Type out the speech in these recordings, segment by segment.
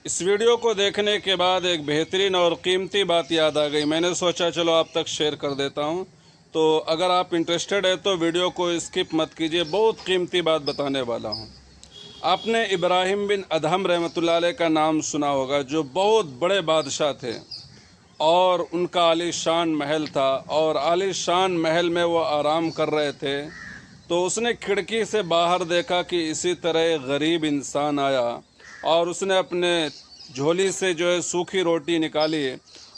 इस वीडियो को देखने के बाद एक बेहतरीन और कीमती बात याद आ गई। मैंने सोचा चलो आप तक शेयर कर देता हूं। तो अगर आप इंटरेस्टेड है तो वीडियो को स्किप मत कीजिए, बहुत कीमती बात बताने वाला हूं। आपने इब्राहिम बिन अदहम रहमतुल्लाह अलैह का नाम सुना होगा, जो बहुत बड़े बादशाह थे और उनका आलीशान महल था, और आलीशान महल में वो आराम कर रहे थे। तो उसने खिड़की से बाहर देखा कि इसी तरह एक गरीब इंसान आया और उसने अपने झोली से जो है सूखी रोटी निकाली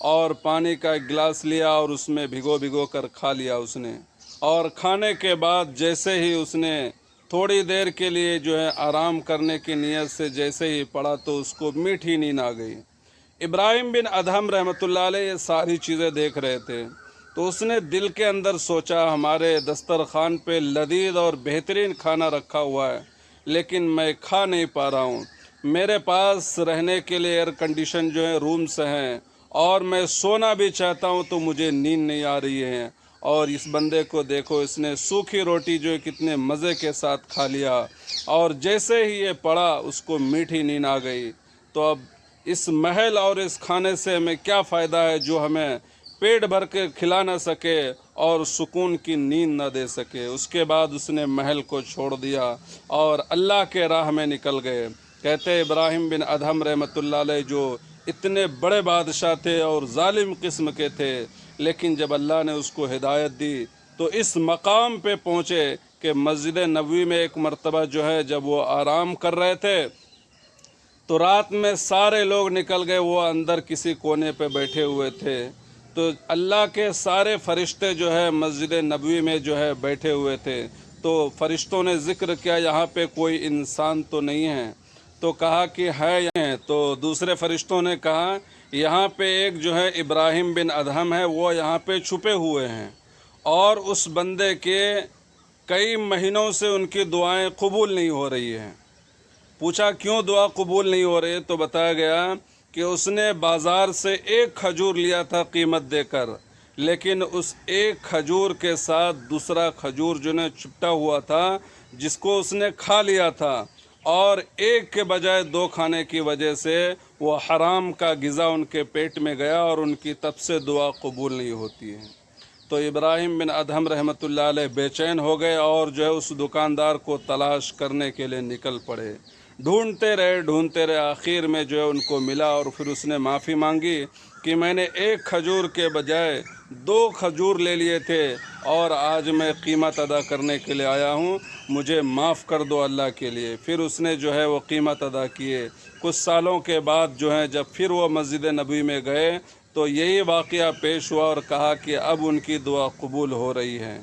और पानी का एक गिलास लिया और उसमें भिगो भिगो कर खा लिया उसने। और खाने के बाद जैसे ही उसने थोड़ी देर के लिए जो है आराम करने की नीयत से जैसे ही पड़ा तो उसको मीठी नींद आ गई। इब्राहिम बिन अदहम रहमतुल्लाह अलैह ये सारी चीज़ें देख रहे थे। तो उसने दिल के अंदर सोचा, हमारे दस्तरखान पे लजीज और बेहतरीन खाना रखा हुआ है, लेकिन मैं खा नहीं पा रहा हूँ। मेरे पास रहने के लिए एयर कंडीशन जो है रूम्स हैं और मैं सोना भी चाहता हूँ तो मुझे नींद नहीं आ रही है। और इस बंदे को देखो, इसने सूखी रोटी जो है कितने मज़े के साथ खा लिया और जैसे ही ये पड़ा उसको मीठी नींद आ गई। तो अब इस महल और इस खाने से हमें क्या फ़ायदा है जो हमें पेट भर के खिला ना सके और सुकून की नींद न दे सके। उसके बाद उसने महल को छोड़ दिया और अल्लाह के राह में निकल गए। कहते इब्राहिम बिन अदहम रहमतुल्लाह अलैह जो इतने बड़े बादशाह थे और जालिम किस्म के थे, लेकिन जब अल्लाह ने उसको हिदायत दी तो इस मकाम पे पहुँचे कि मस्जिद नबवी में एक मर्तबा जो है जब वो आराम कर रहे थे तो रात में सारे लोग निकल गए, वो अंदर किसी कोने पे बैठे हुए थे। तो अल्लाह के सारे फरिश्ते जो है मस्जिद नबवी में जो है बैठे हुए थे। तो फरिश्तों ने ज़िक्र किया, यहाँ पे कोई इंसान तो नहीं है? तो कहा कि है यहाँ। तो दूसरे फरिश्तों ने कहा यहाँ पे एक जो है इब्राहिम बिन अदहम है, वो यहाँ पे छुपे हुए हैं और उस बंदे के कई महीनों से उनकी दुआएं कबूल नहीं हो रही हैं। पूछा क्यों दुआ कबूल नहीं हो रही? तो बताया गया कि उसने बाज़ार से एक खजूर लिया था कीमत देकर, लेकिन उस एक खजूर के साथ दूसरा खजूर जो ने चिपटा हुआ था जिसको उसने खा लिया था, और एक के बजाय दो खाने की वजह से वो हराम का ग़िज़ा उनके पेट में गया और उनकी तब से दुआ कबूल नहीं होती है। तो इब्राहिम बिन अदहम रहमतुल्लाह अलैह बेचैन हो गए और जो है उस दुकानदार को तलाश करने के लिए निकल पड़े। ढूंढते रहे, आखिर में जो है उनको मिला और फिर उसने माफ़ी मांगी कि मैंने एक खजूर के बजाय दो खजूर ले लिए थे और आज मैं कीमत अदा करने के लिए आया हूँ, मुझे माफ़ कर दो अल्लाह के लिए। फिर उसने जो है वो कीमत अदा किए। कुछ सालों के बाद जो है जब फिर वो मस्जिद नबी में गए तो यही वाक़या पेश हुआ और कहा कि अब उनकी दुआ कबूल हो रही है।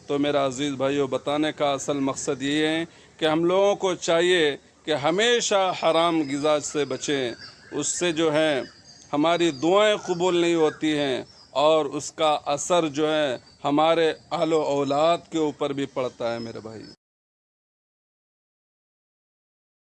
तो मेरा अज़ीज़ भाइयों, बताने का असल मकसद ये है कि हम लोगों को चाहिए कि हमेशा हराम ग़िज़ा से बचें। उससे जो है हमारी दुआएं कबूल नहीं होती हैं और उसका असर जो है हमारे आलो औलाद के ऊपर भी पड़ता है मेरे भाई।